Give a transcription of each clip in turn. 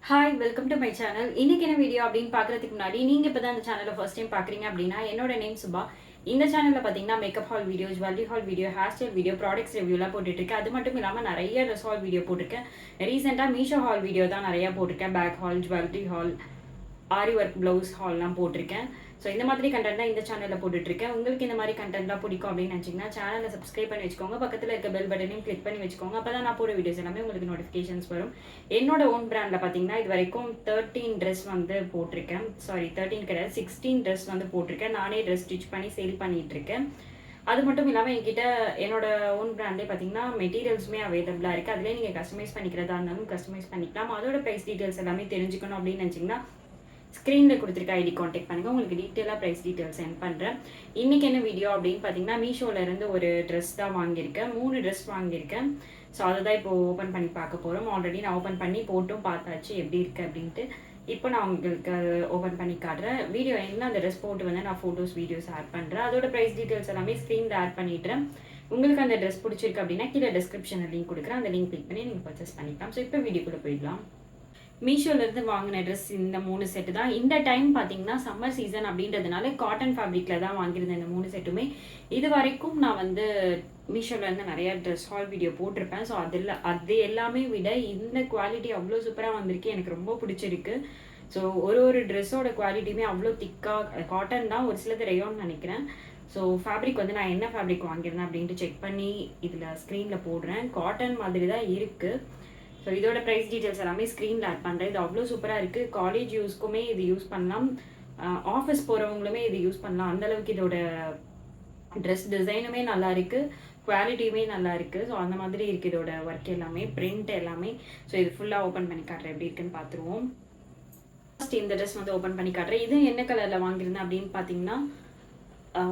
Hi welcome to my channel. இன்னைக்கு என்ன video அப்படின்னு பார்க்கறதுக்கு முன்னாடி நீங்கள் இப்போ தான் இந்த சேனலை ஃபர்ஸ்ட் டைம் பார்க்குறீங்க அப்படின்னா என்னோட நேம் சுபா. இந்த சேனலில் பார்த்தீங்கன்னா makeup haul video, jewellery haul video, hair style video, products ரிவ்யூலாம் போட்டுட்ருக்கேன். அது மட்டும் இல்லாமல் நிறைய ட்ரெஸ் ஹால் வீடியோ போட்டிருக்கேன். ரீசெண்டாக மீஷோ ஹால் வீடியோ தான் நிறையா போட்டிருக்கேன். பேக் ஹால், ஜுவல்லரி ஹால், ஆரி ஒர்க் ப்ளவுஸ் ஹால்லாம் போட்டிருக்கேன். ஸோ இந்த மாதிரி கண்டென்ட் தான் இந்த சேனலில் போட்டுட்ருக்கேன். உங்களுக்கு இந்த மாதிரி கண்டென்ட்லாம் பிடிக்கும் அப்படின்னு நினச்சிங்கன்னா சேனலை சப்ஸ்கிரைப் பண்ணி வச்சுக்கோங்க. பக்கத்தில் இருக்க பெல் பட்டனையும் கிளிக் பண்ணி வச்சுக்கோங்க. அப்போ தான் நான் போட வீடியோஸ் எல்லாமே உங்களுக்கு நோட்டிஃபிகேஷன்ஸ் வரும். என்னோட ஓன் பிராண்டில் பார்த்தீங்கன்னா இது வரைக்கும் 13 ட்ரெஸ் வந்து போட்டிருக்கேன். 13 கிடையாது, 16 ட்ரெஸ் வந்து போட்டிருக்கேன். நானே ட்ரெஸ் ஸ்டிச் பண்ணி சேல் பண்ணிகிட்ருக்கேன். அது மட்டும் இல்லாமல் என்கிட்ட என்னோட ஓன் பிராண்டே பார்த்தீங்கன்னா மெட்டீரியல்ஸுமே அவைலபிளாக இருக்குது. அதிலே நீங்கள் கஸ்டமைஸ் பண்ணிக்கிறதா இருந்தாலும் கஸ்டமைஸ் பண்ணிக்கலாம். அதோட ப்ரைஸ் டீட்டெயில்ஸ் எல்லாமே தெரிஞ்சுக்கணும் அப்படின்னு நினச்சிங்கன்னா ஸ்க்ரீனில் கொடுத்துருக்க ஐடி காண்டாக்ட் பண்ணுங்கள். உங்களுக்கு டீட்டெயிலாக ப்ரைஸ் டீட்டெயில்ஸ் சென்ட் பண்ணுறேன். இன்றைக்கி என்ன வீடியோ அப்படின்னு பார்த்தீங்கன்னா மீஷோலேருந்து ஒரு ட்ரெஸ் தான் வாங்கியிருக்கேன். 3 ட்ரெஸ் வாங்கியிருக்கேன். ஸோ அதை தான் இப்போ ஓப்பன் பண்ணி பார்க்க போகிறோம். ஆல்ரெடி நான் ஓப்பன் பண்ணி போட்டும் பார்த்தாச்சு எப்படி இருக்குது அப்படின்ட்டு. இப்போ நான் உங்களுக்கு ஓப்பன் பண்ணி காட்டுறேன். வீடியோ என்ன அந்த ட்ரெஸ் போட்டு வந்து நான் ஃபோட்டோஸ் வீடியோஸ் ஆட் பண்ணுறேன். அதோட ப்ரைஸ் டீட்டெயில்ஸ் எல்லாமே ஸ்க்ரீனில் ஆட் பண்ணிடுறேன். உங்களுக்கு அந்த ட்ரெஸ் பிடிச்சிருக்கு அப்படின்னா கீழே டிஸ்கிரிப்ஷனில் லிங்க் கொடுக்குறேன். அந்த லிங்க் கிளிக் பண்ணி நீங்கள் பர்ச்சேஸ் பண்ணிக்கலாம். ஸோ இப்போ வீடியோக்குள்ளே போயிடலாம். மீஷோலேருந்து வாங்கின ட்ரெஸ் இந்த 3 செட்டு தான். இந்த டைம் பார்த்தீங்கன்னா சம்மர் சீசன் அப்படின்றதுனால காட்டன் ஃபேப்ரிக்கில் தான் வாங்கியிருந்தேன் இந்த 3 செட்டுமே. இது வரைக்கும் நான் வந்து மீஷோலேருந்து நிறைய ட்ரெஸ் ஹால் வீடியோ போட்டிருப்பேன். ஸோ அது எல்லாமே விட இந்த குவாலிட்டி அவ்வளோ சூப்பராக வந்திருக்கு. எனக்கு ரொம்ப பிடிச்சிருக்கு. ஸோ ஒரு ட்ரெஸ்ஸோட குவாலிட்டியுமே அவ்வளோ திக்காக காட்டன் தான், ஒரு சிலது ரேயான்னு நினைக்கிறேன். ஸோ ஃபேப்ரிக் வந்து நான் என்ன ஃபேப்ரிக் வாங்கியிருந்தேன் அப்படின்ட்டு செக் பண்ணி இதில் ஸ்க்ரீனில் போடுறேன். காட்டன் மாதிரி தான் இருக்குது. ஸோ இதோட ப்ரைஸ் டீட்டெயில்ஸ் எல்லாமே ஸ்க்ரீனில் ஆட் பண்ணுறேன். இது அவ்வளோ சூப்பராக இருக்குது. காலேஜ் யூஸ்க்குமே இது யூஸ் பண்ணலாம், ஆஃபீஸ் போகிறவங்களுமே இது யூஸ் பண்ணலாம். அந்தளவுக்கு இதோட ட்ரெஸ் டிசைனுமே நல்லா இருக்குது, குவாலிட்டியுமே நல்லா இருக்குது. ஸோ அந்த மாதிரி இருக்குது இதோட ஒர்க் எல்லாமே, பிரிண்ட் எல்லாமே. ஸோ இது ஃபுல்லாக ஓப்பன் பண்ணி காட்டுறேன், எப்படி இருக்குன்னு பார்த்துருவோம். ஃபர்ஸ்ட் இந்த ட்ரெஸ் வந்து ஓப்பன் பண்ணி காட்டுறேன். இது என்ன கலரில் வாங்கியிருந்தேன் அப்படின்னு பார்த்தீங்கன்னா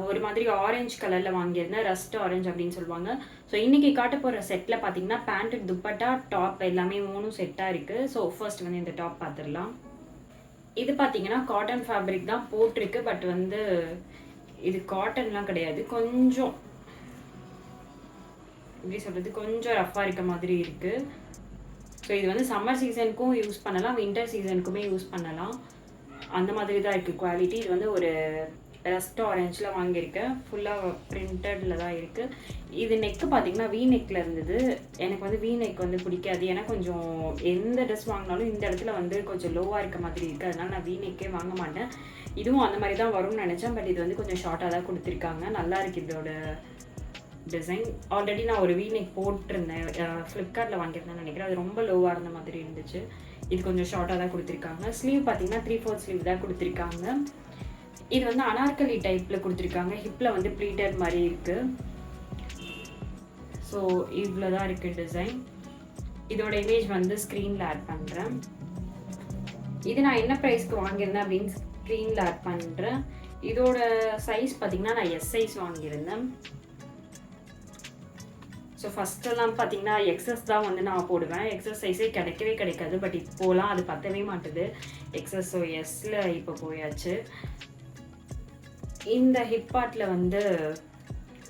ஒரு மாதிரி ஆரஞ்சு கலரில் வாங்கியிருந்தேன். ரஸ்ட் ஆரஞ்சு அப்படின்னு சொல்லுவாங்க. ஸோ இன்றைக்கி காட்ட போகிற செட்டில் பார்த்தீங்கன்னா பேண்ட்டு, துப்பட்டா, டாப் எல்லாமே 3 செட்டாக இருக்குது. ஸோ ஃபர்ஸ்ட் வந்து இந்த டாப் பார்த்துடலாம். இது பார்த்தீங்கன்னா காட்டன் ஃபேப்ரிக் தான் போட்டிருக்கு. பட் வந்து இது காட்டன்லாம் கிடையாது, கொஞ்சம் எப்படி சொல்கிறது, கொஞ்சம் ரஃப்பாக இருக்க மாதிரி இருக்குது. ஸோ இது வந்து சம்மர் சீசனுக்கும் யூஸ் பண்ணலாம், வின்டர் சீசனுக்குமே யூஸ் பண்ணலாம். அந்த மாதிரி தான் இருக்குது குவாலிட்டி. இது வந்து ஒரு ரஸ்ட் ஆரஞ்சில் வாங்கியிருக்கேன். ஃபுல்லாக பிரிண்டடில் தான் இருக்குது. இது நெக்கு பார்த்தீங்கன்னா வீ நெக்கில் இருந்தது. எனக்கு வந்து வீ நெக் வந்து பிடிக்காது. ஏன்னா கொஞ்சம் எந்த ட்ரெஸ் வாங்கினாலும் இந்த இடத்துல வந்து கொஞ்சம் லோவாக இருக்க மாதிரி இருக்குது. அதனால் நான் வீ நெக்கே வாங்க மாட்டேன். இதுவும் அந்த மாதிரி தான் வரும்னு நினச்சேன். பட் இது வந்து கொஞ்சம் ஷார்ட்டாக தான் கொடுத்துருக்காங்க. நல்லா இருக்குது இதோட டிசைன். ஆல்ரெடி நான் ஒரு வீ நெக் போட்டிருந்தேன், ஃப்ளிப்கார்ட்டில் வாங்கியிருந்தேன்னு நினைக்கிறேன். அது ரொம்ப லோவாக இருந்த மாதிரி இருந்துச்சு. இது கொஞ்சம் ஷார்ட்டாக தான் கொடுத்துருக்காங்க. ஸ்லீவ் பார்த்தீங்கன்னா 3/4 ஸ்லீவ் தான் கொடுத்துருக்காங்க. இது வந்து அனார்கலி டைப்பில் கொடுத்துருக்காங்க. ஹிப்பில் வந்து ப்ளீட்டட் மாதிரி இருக்குது. ஸோ இவ்வளோ தான் இருக்குது டிசைன். இதோட இமேஜ் வந்து ஸ்க்ரீனில் ஆட் பண்ணுறேன். இது நான் என்ன ப்ரைஸ்க்கு வாங்கியிருந்தேன் அப்படின்னு ஸ்க்ரீனில் ஆட் பண்ணுறேன். இதோட சைஸ் பார்த்தீங்கன்னா நான் எஸ் சைஸ் வாங்கியிருந்தேன். ஸோ ஃபஸ்ட்டெல்லாம் பார்த்தீங்கன்னா எக்ஸஸ் தான் வந்து நான் போடுவேன். எக்ஸஸ் சைஸே கிடைக்காது. பட் இப்போலாம் அது பத்தவே மாட்டுது எக்ஸஸ். ஸோ எஸ்ஸில் இப்போ போயாச்சு. இந்த ஹிப் பார்ட்டில் வந்து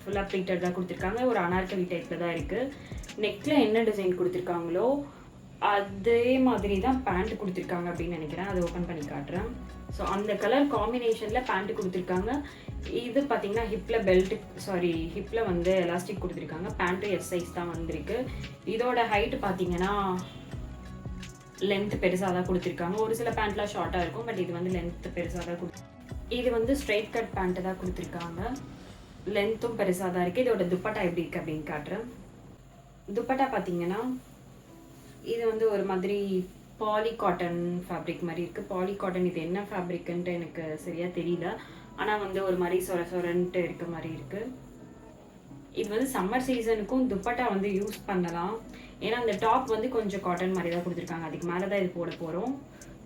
ஃபுல்லாக ப்ளீட்டட் தான் கொடுத்துருக்காங்க. ஒரு அனார்கலி டைப்பில் தான் இருக்குது. நெக்கில் என்ன டிசைன் கொடுத்துருக்காங்களோ அதே மாதிரி தான் பேண்ட் கொடுத்துருக்காங்க அப்படின்னு நினைக்கிறேன். அதை ஓப்பன் பண்ணி காட்டுறேன். ஸோ அந்த கலர் காம்பினேஷனில் பேண்ட்டு கொடுத்துருக்காங்க. இது பார்த்தீங்கன்னா ஹிப்பில் வந்து எலாஸ்டிக் கொடுத்துருக்காங்க. பேண்ட்டு எஸ் சைஸ் தான் வந்திருக்கு. இதோட ஹைட்டு பார்த்தீங்கன்னா லென்த் பெருசாக தான் கொடுத்துருக்காங்க. ஒரு சில பேண்ட்லாம் ஷார்ட்டாக இருக்கும், பட் இது வந்து லென்த் பெருசாக தான் இது வந்து ஸ்ட்ரைட் கட் பேண்ட்டு தான் கொடுத்துருக்காங்க. லென்த்தும் பெருசாக தான் இருக்குது. இதோட துப்பட்டா எப்படி இருக்குது அப்படின்னு காட்டுறேன். துப்பட்டா பார்த்தீங்கன்னா இது வந்து ஒரு மாதிரி பாலி காட்டன் ஃபேப்ரிக் மாதிரி இருக்குது. பாலி காட்டன் இது என்ன ஃபேப்ரிக்குன்ட்டு எனக்கு சரியாக தெரியல. ஆனால் வந்து ஒரு மாதிரி சொரன்ட்டு இருக்க மாதிரி இருக்குது. இது வந்து சம்மர் சீசனுக்கும் துப்பட்டா வந்து யூஸ் பண்ணலாம். ஏன்னா அந்த டாப் வந்து கொஞ்சம் காட்டன் மாதிரி தான் கொடுத்துருக்காங்க. அதுக்கு மேலே தான் இது போட போகிறோம்.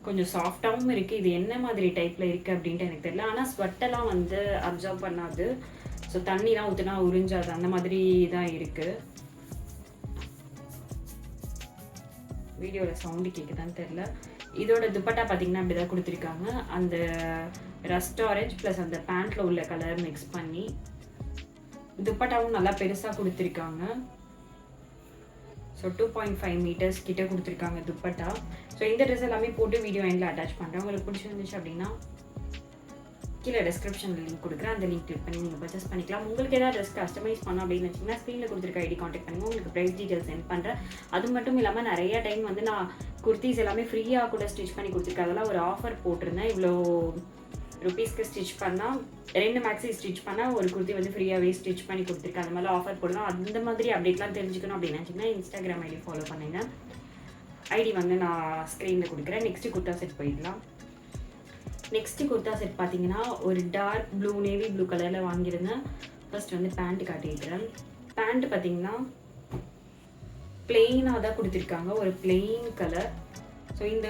கொஞ்சம் சாஃப்டாகவும் இருக்குது. இது என்ன மாதிரி டைப்பில் இருக்குது அப்படின்ட்டு எனக்கு தெரியல. ஆனால் ஸ்வெட்டெல்லாம் வந்து அப்சர்வ் பண்ணாது. ஸோ தண்ணிலாம் ஊற்றினா உறிஞ்சாது, அந்த மாதிரி தான் இருக்குது. வீடியோவில் சவுண்டு கேட்குதான்னு தெரில. இதோட துப்பட்டா பார்த்தீங்கன்னா அப்படி தான் கொடுத்துருக்காங்க. அந்த ரஸ்ட் ஆரஞ்ச் ப்ளஸ் அந்த பேண்ட்டில் உள்ள கலர் மிக்ஸ் பண்ணி துப்பட்டாவும் நல்லா பெருசாக கொடுத்துருக்காங்க. ஸோ ஸோ 2.5 மீட்டர்ஸ் கிட்ட கொடுத்துருக்காங்க துப்பட்டா. ஸோ இந்த ட்ரெஸ் எல்லாமே போட்டு வீடியோ எண்டில் அட்டாச் பண்ணுறேன். உங்களுக்கு பிடிச்சிருந்துச்சு அப்படின்னா கீழே டிஸ்கிரிப்ஷனில் லிங்க் கொடுக்குறேன், அந்த லிங்க் கிளிக் பண்ணி நீங்கள் பர்ச்சேஸ் பண்ணிக்கலாம். உங்களுக்கு ஏதாவது ட்ரெஸ் கஸ்டமைஸ் பண்ணணும் அப்படின்னு வச்சிங்கன்னா ஸ்க்ரீனில் கொடுத்துருக்க ஐடி கான்டாக்ட் பண்ணுங்கள், உங்களுக்கு ப்ரைஸ் டீட்டெயில்ஸ் சென்ட் பண்ணுறேன். அது மட்டும் இல்லாமல் நிறைய டைம் வந்து நான் குர்த்திஸ் எல்லாமே ஃப்ரீயாக கூட ஸ்டிச் பண்ணி கொடுத்துருக்கேன். அதெல்லாம் ஒரு ஆஃபர் போட்டிருந்தேன். இவ்வளோ ருபீஸ்க்கு ஸ்டிச் பண்ணால் 2 மேக்ஸி ஸ்டிச் பண்ணால் ஒரு குர்த்தி வந்து ஃப்ரீயாகவே ஸ்டிச் பண்ணி கொடுத்துருக்கேன். அந்த மாதிரி ஆஃபர் போடலாம். அந்த மாதிரி அப்டேட்லாம் தெரிஞ்சுக்கணும் அப்படின்னு நினச்சிங்கன்னா இன்ஸ்டாகிராம் ஐடி ஃபாலோ பண்ணுங்கள். ஐடி வந்து நான் ஸ்க்ரீனில் கொடுக்குறேன். நெக்ஸ்ட்டு குர்த்தா செட் போயிடலாம். நெக்ஸ்ட்டு குர்த்தா செட் பார்த்தீங்கன்னா ஒரு டார்க் ப்ளூ நேவி ப்ளூ கலரில் வாங்கியிருந்தேன். ஃபர்ஸ்ட் வந்து பேண்ட்டு காட்டிக்கிறேன். பேண்ட்டு பார்த்தீங்கன்னா பிளெயினாக தான் கொடுத்துருக்காங்க, ஒரு பிளெயின் கலர். ஸோ இந்த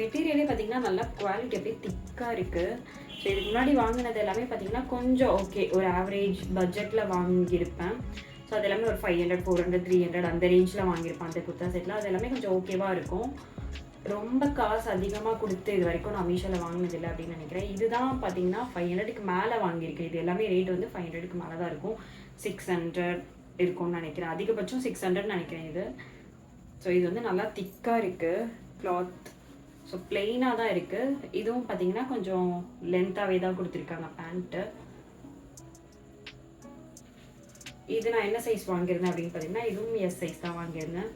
மெட்டீரியலே பார்த்தீங்கன்னா நல்லா குவாலிட்டி அப்படியே திக்காக இருக்குது. ஸோ இதுக்கு முன்னாடி வாங்கினது எல்லாமே பார்த்தீங்கன்னா கொஞ்சம் ஓகே, ஒரு ஆவரேஜ் பட்ஜெட்டில் வாங்கியிருப்பேன். ஸோ அது எல்லாமே ஒரு 500, 400, 300 அந்த ரேஞ்சில் வாங்கியிருப்பேன் அந்த குர்த்தா செட்டில். அது எல்லாமே கொஞ்சம் ஓகேவாக இருக்கும். ரொம்ப காசு அதிகமாக கொடுத்து இது வரைக்கும் நான் மீஷோவில் வாங்கினதில்லை அப்படின்னு நினைக்கிறேன். இதுதான் பார்த்தீங்கன்னா 500க்கு மேலே வாங்கியிருக்கேன். இது எல்லாமே ரேட் வந்து 500க்கு மேலே தான் இருக்கும். 600 இருக்கும்னு நினைக்கிறேன், அதிகபட்சம் 600 நினைக்கிறேன் இது. ஸோ இது வந்து நல்லா திக்காக இருக்குது கிளாத். ஸோ பிளெயினாக தான் இருக்குது. இதுவும் பார்த்தீங்கன்னா கொஞ்சம் லென்த்தாகவே தான் கொடுத்துருக்காங்க பேண்ட்டு. இது நான் என்ன சைஸ் வாங்கியிருந்தேன் அப்படின்னு பார்த்தீங்கன்னா இதுவும் எஸ் சைஸ் தான் வாங்கியிருந்தேன்.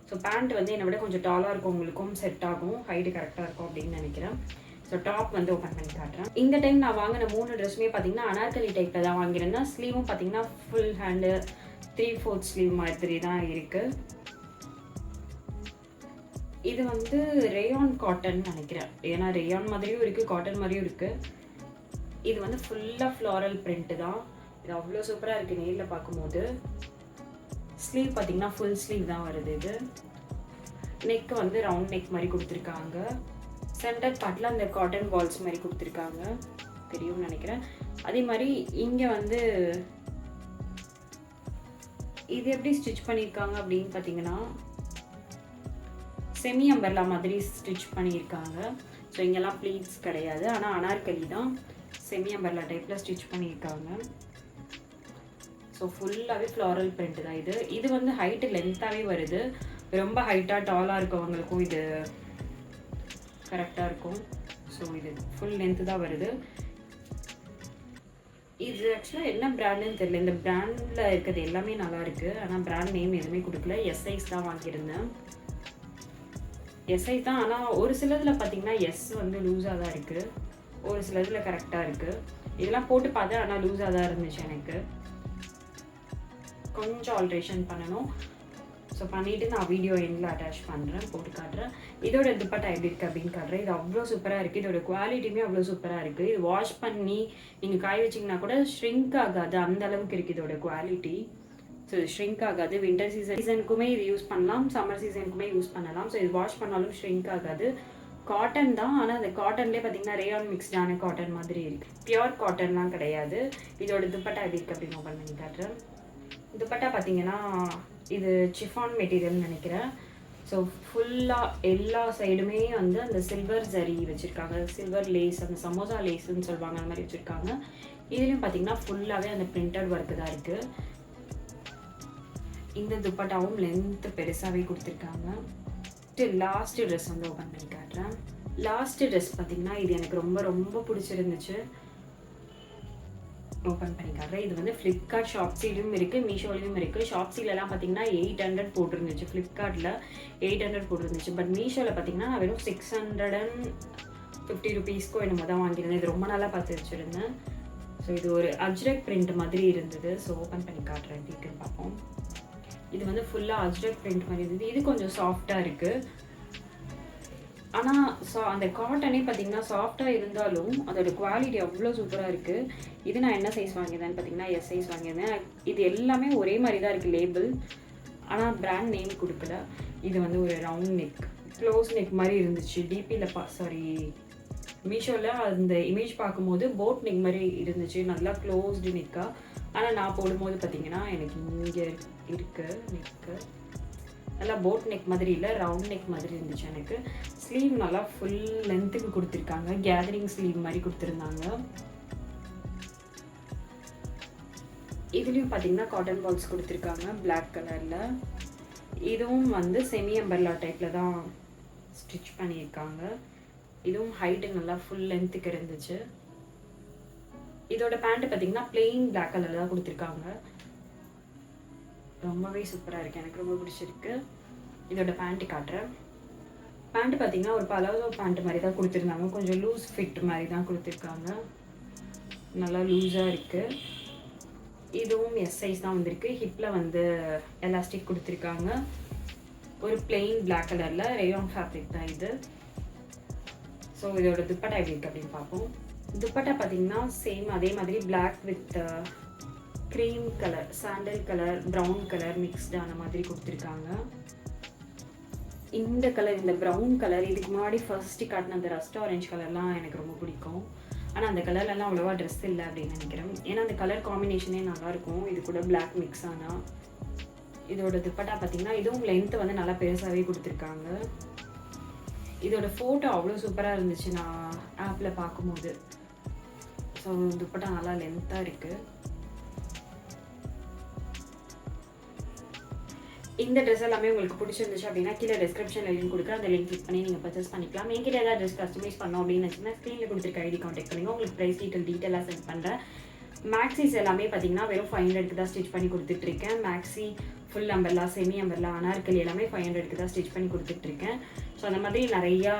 ஸோ பேண்ட் வந்து என்னை விட கொஞ்சம் டாலாக இருக்கும், உங்களுக்கும் செட் ஆகும், ஹைட்டு கரெக்டாக இருக்கும் அப்படின்னு நினைக்கிறேன். ஸோ டாப் வந்து ஓப்பன் பண்ணி காட்டுறேன். இந்த டைம் நான் வாங்கின 3 ட்ரெஸ்ஸுமே பார்த்தீங்கன்னா அனார்கலி டைப்பில் தான் வாங்கியிருந்தேன். ஸ்லீவும் பார்த்தீங்கன்னா ஃபுல் ஹேண்டு 3/4 ஸ்லீவ் மாதிரி தான் இருக்குது. இது வந்து ரேயான் காட்டன் நினைக்கிறேன், ஏன்னா ரேயான் மாதிரியும் இருக்குது, காட்டன் மாதிரியும் இருக்குது. இது வந்து ஃபுல்லாக ஃப்ளாரல் பிரிண்ட்டு தான். இது அவ்வளோ சூப்பராக இருக்குது நேரில் பார்க்கும்போது. ஸ்லீவ் பார்த்தீங்கன்னா ஃபுல் ஸ்லீவ் தான் வருது. இது நெக் வந்து ரவுண்ட் நெக் மாதிரி கொடுத்துருக்காங்க. சென்டர் பார்ட்டில் அந்த காட்டன் பால்ஸ் மாதிரி கொடுத்துருக்காங்க, தெரியும்னு நினைக்கிறேன். அதே மாதிரி இங்கே வந்து இது எப்படி ஸ்டிச் பண்ணியிருக்காங்க அப்படின்னு பார்த்தீங்கன்னா செமி அம்பர்லா மாதிரி ஸ்டிச் பண்ணியிருக்காங்க. ஸோ இங்கெல்லாம் ப்ளீட்ஸ் கிடையாது, ஆனால் அனார்கலி தான் செமி அம்பர்லா டைப்பில் ஸ்டிச் பண்ணியிருக்காங்க. ஸோ ஃபுல்லாகவே ஃப்ளாரல் பிரிண்ட் தான் இது. இது வந்து ஹைட்டு லென்த்தாகவே வருது. ரொம்ப ஹைட்டாக டாலாக இருக்கவங்களுக்கும் இது கரெக்டாக இருக்கும். ஸோ இது ஃபுல் லென்த்து தான் வருது. இது ஆக்சுவலாக என்ன பிராண்டுன்னு தெரியல. இந்த பிராண்டில் இருக்கிறது எல்லாமே நல்லா இருக்குது, ஆனால் பிராண்ட் நேம் எதுவுமே கொடுக்கல. எஸ் சைஸ் தான் வாங்கியிருந்தேன். எஸ் சைஸ் தான், ஆனால் ஒரு சிலதில் பார்த்தீங்கன்னா எஸ் வந்து லூஸாக தான் இருக்குது, ஒரு சிலதில் கரெக்டாக இருக்குது. இதெல்லாம் போட்டு பார்த்தேன், ஆனால் லூஸாக தான் இருந்துச்சு. எனக்கு கொஞ்சம் ஆல்ட்ரேஷன் பண்ணணும். ஸோ பண்ணிவிட்டு நான் வீடியோ எண்டில் அட்டாச் பண்ணுறேன், போட்டு காட்டுறேன். இதோட துப்பட்டா எப்படி இருக்குது அப்படின்னு காட்டுறேன். இது அவ்வளோ சூப்பராக இருக்குது. இதோட குவாலிட்டியுமே அவ்வளோ சூப்பராக இருக்குது. இது வாஷ் பண்ணி நீங்கள் காய வச்சிங்கன்னா கூட ஷ்ரிங்க் ஆகாது, அந்த அளவுக்கு இருக்குது இதோட குவாலிட்டி. ஸோ இது ஷ்ரிங்க் ஆகாது. வின்டர் சீசனுக்குமே இது யூஸ் பண்ணலாம், சம்மர் சீசனுக்குமே யூஸ் பண்ணலாம். ஸோ இது வாஷ் பண்ணாலும் ஷ்ரிங்க் ஆகாது. காட்டன் தான், ஆனால் அந்த காட்டன்லேயே பார்த்தீங்கன்னா ரேயான் மிக்ஸ்டான காட்டன் மாதிரி இருக்குது, பியோர் காட்டன்லாம் கிடையாது. இதோட துப்பட்டா எப்படி இருக்குது அப்படின்னு ஓப்பன் பண்ணி காட்டுறேன். துப்பட்டா பார்த்தீங்கன்னா இது சிஃபான் மெட்டீரியல்னு நினைக்கிறேன். ஸோ ஃபுல்லாக எல்லா சைடுமே வந்து அந்த சில்வர் ஜரி வச்சுருக்காங்க, சில்வர் லேஸ், அந்த சமோசா லேஸ்ன்னு சொல்லுவாங்க, அந்த மாதிரி வச்சுருக்காங்க. இதுலேயும் பார்த்தீங்கன்னா ஃபுல்லாகவே அந்த பிரிண்டட் ஒர்க்கு தான் இருக்குது. இந்த துப்பட்டாவும் லென்த்து பெருசாகவே கொடுத்துருக்காங்க. லாஸ்ட்டு ட்ரெஸ் வந்து ஓப்பன் பண்ணி காட்டுறேன். லாஸ்ட்டு ட்ரெஸ் பார்த்தீங்கன்னா இது எனக்கு ரொம்ப ரொம்ப பிடிச்சிருந்துச்சு, ஓப்பன் பண்ணி காட்டுறேன். இது வந்து ஃப்ளிப்கார்ட் ஷாப்ஸிலும் இருக்குது, மீஷோலையும் இருக்குது. ஷாப்ஸிலலாம் பார்த்தீங்கன்னா 800 போட்டிருந்துச்சு, ஃப்ளிப்கார்ட்டில் 800 போட்டிருந்துச்சு. பட் மீஷோவில் பார்த்தீங்கன்னா நான் வெறும் 650 ருபீஸ்க்கோ என்னமோ தான் வாங்கியிருந்தேன். இது ரொம்ப நாளாக பார்த்து வச்சுருந்தேன். ஸோ இது ஒரு அஜ்ரக் பிரிண்ட் மாதிரி இருந்தது. ஸோ ஓப்பன் பண்ணி காட்டுறேன், எப்படி இருக்குன்னு பார்ப்போம். இது வந்து ஃபுல்லாக அஜ்ரக் பிரிண்ட் மாதிரி இருந்தது. இது கொஞ்சம் சாஃப்டாக இருக்குது, ஆனால் அந்த காட்டனே பார்த்தீங்கன்னா சாஃப்டாக இருந்தாலும் அதோட குவாலிட்டி அவ்வளோ சூப்பராக இருக்குது. இது நான் என்ன சைஸ் வாங்கியிருந்தேன்னு பார்த்தீங்கன்னா எஸ் சைஸ் வாங்கியிருந்தேன். இது எல்லாமே ஒரே மாதிரி தான் இருக்குது லேபிள், ஆனால் பிராண்ட் நேம் கொடுக்கல. இது வந்து ஒரு ரவுண்ட் நெக், க்ளோஸ் நெக் மாதிரி இருந்துச்சு. டிபியில் மீஷோவில் அந்த இமேஜ் பார்க்கும்போது போட் நெக் மாதிரி இருந்துச்சு, நல்லா க்ளோஸ்டு நெக்காக. ஆனால் நான் போடும்போது பார்த்தீங்கன்னா எனக்கு இங்கே இருக்குது நெக்கு, நல்லா போட் நெக் மாதிரி இல்லை, ரவுண்ட் நெக் மாதிரி இருந்துச்சு எனக்கு. ஸ்லீவ் நல்லா ஃபுல் லென்த்துக்கு கொடுத்துருக்காங்க, கேதரிங் ஸ்லீவ் மாதிரி கொடுத்துருந்தாங்க. இதுலேயும் பார்த்தீங்கன்னா காட்டன் பால்ஸ் கொடுத்துருக்காங்க பிளாக் கலரில். இதுவும் வந்து செமி அம்பர்லா டைப்பில் தான் ஸ்டிச் பண்ணியிருக்காங்க. இதுவும் ஹைட்டு நல்லா ஃபுல் லென்த்துக்கு இருந்துச்சு. இதோட பேண்ட் பார்த்தீங்கன்னா பிளெயின் பிளாக் கலரில் தான் கொடுத்துருக்காங்க. ரொம்பவே சூப்பராக இருக்குது, எனக்கு ரொம்ப பிடிச்சிருக்கு. இதோட பேண்ட்டு காட்டுறேன். பேண்ட் பார்த்தீங்கன்னா ஒரு பலாசோ பேண்ட் மாதிரி தான் கொடுத்துருந்தாங்க. கொஞ்சம் லூஸ் ஃபிட் மாதிரி தான் கொடுத்துருக்காங்க. நல்லா லூஸாக இருக்குது. இதுவும் எஸ் சைஸ் தான் வந்திருக்கு. ஹிப்பில் வந்து எலாஸ்டிக் கொடுத்துருக்காங்க. ஒரு பிளெயின் பிளாக் கலரில் ரேயான் ஃபேப்ரிக் தான் இது. ஸோ இதோட துப்பட்டா எப்படி இருக்குது அப்படின்னு பார்ப்போம். துப்பட்டா பார்த்தீங்கன்னா சேம் அதே மாதிரி black with cream colour, sandal colour, brown colour மிக்ஸ்டான மாதிரி கொடுத்துருக்காங்க. இந்த கலர், இந்த ப்ரௌன் கலர் இதுக்கு முன்னாடி ஃபர்ஸ்ட்டு காட்டின அந்த ரஸ்ட் ஆரஞ்ச் கலர்லாம் எனக்கு ரொம்ப பிடிக்கும். ஆனால் அந்த கலர்லலாம் அவ்வளோவா ட்ரெஸ் இல்லை அப்படின்னு நினைக்கிறேன். ஏன்னா அந்த கலர் காம்பினேஷனே நல்லாயிருக்கும். இது கூட பிளாக் மிக்ஸ் ஆனால். இதோட துப்பட்டா பார்த்தீங்கன்னா இதுவும் லென்த்து வந்து நல்லா பெருசாகவே கொடுத்துருக்காங்க. இதோட ஃபோட்டோ அவ்வளோ சூப்பராக இருந்துச்சு நான் ஆப்பில் பார்க்கும்போது. ஸோ துப்பட்டா நல்லா லென்த்தாக இருக்குது. இந்த ட்ரெஸ் எல்லாமே உங்களுக்கு பிடிச்சிருந்துச்சு அப்படின்னா கீழே டிஸ்கிரிப்ஷனில் லிங்க் கொடுக்குற அந்த லிங்க் கிளிக் பண்ணி நீங்கள் பர்ச்சேஸ் பண்ணிக்கலாம். என்கிட்ட ஏதாவது ட்ரெஸ் கஸ்டமைஸ் பண்ணோம் அப்படின்னு வச்சுன்னா ஸ்க்ரீனில் கொடுத்துருக்க ஐடி கான்டெக்ட் பண்ணுங்க. உங்களுக்கு ப்ரைஸ் டீட்டெயிலாக சென்ட் பண்ணுறேன். மேக்ஸிஸ் எல்லாமே பார்த்தீங்கன்னா வெறும் 500க்கு தான் ஸ்டிச் பண்ணி கொடுத்துட்ருக்கேன். Maxi, full umbrella, semi umbrella, Anarkali எல்லாமே 500க்கு தான் ஸ்டிச் பண்ணி கொடுத்துட்ருக்கேன். ஸோ அந்த மாதிரி நிறையா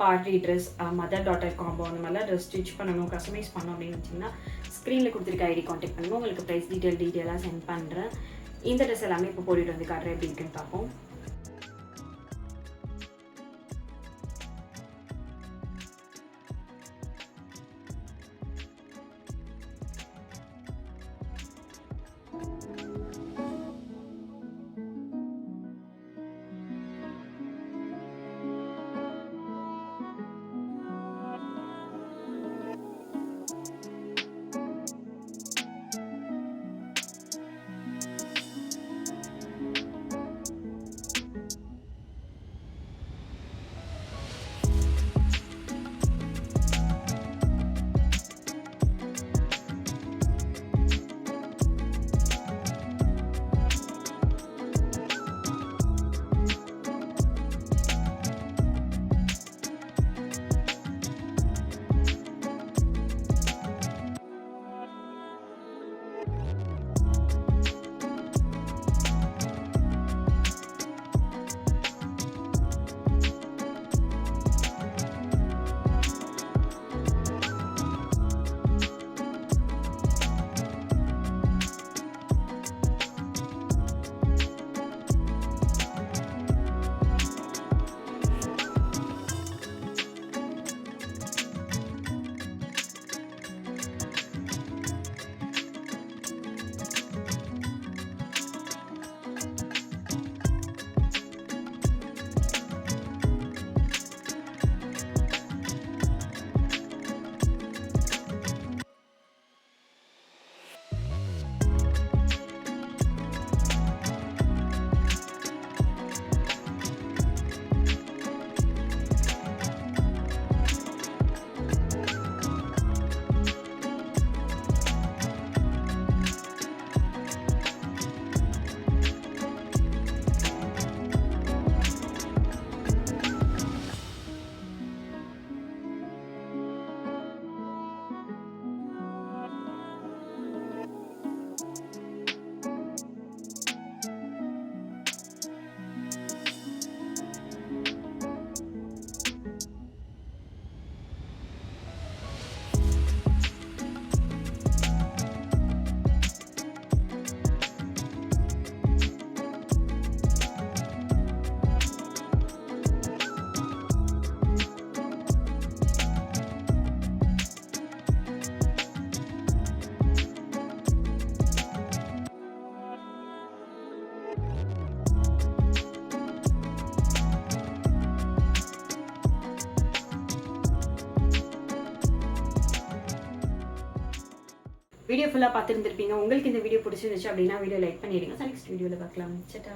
party dress, mother daughter combo அந்த மாதிரிலாம் ட்ரெஸ் ஸ்டிச் பண்ணணும், கஸ்டமைஸ் பண்ணணும் அப்படின்னு வச்சிங்கன்னா ஸ்க்ரீனில் கொடுத்துருக்க ஐடி கான்டெக்ட் பண்ணுங்கள். உங்களுக்கு ப்ரைஸ் டீட்டெயிலாக சென்ட் பண்ணுறேன். இந்த ட்ரெஸ் எல்லாமே இப்போ போட்டுட்டு வந்து காட்டுறேன் எப்படி இருக்குன்னு பார்ப்போம். வீடியோ ஃபுல்லாக பார்த்துருந்துருப்பீங்க. உங்களுக்கு இந்த வீடியோ பிடிச்சிருந்துச்சு அப்படின்னா வீடியோ லைக் பண்ணிடுங்க. நெக்ஸ்ட் வீடியோவில் பார்க்கலாம். சட்டா.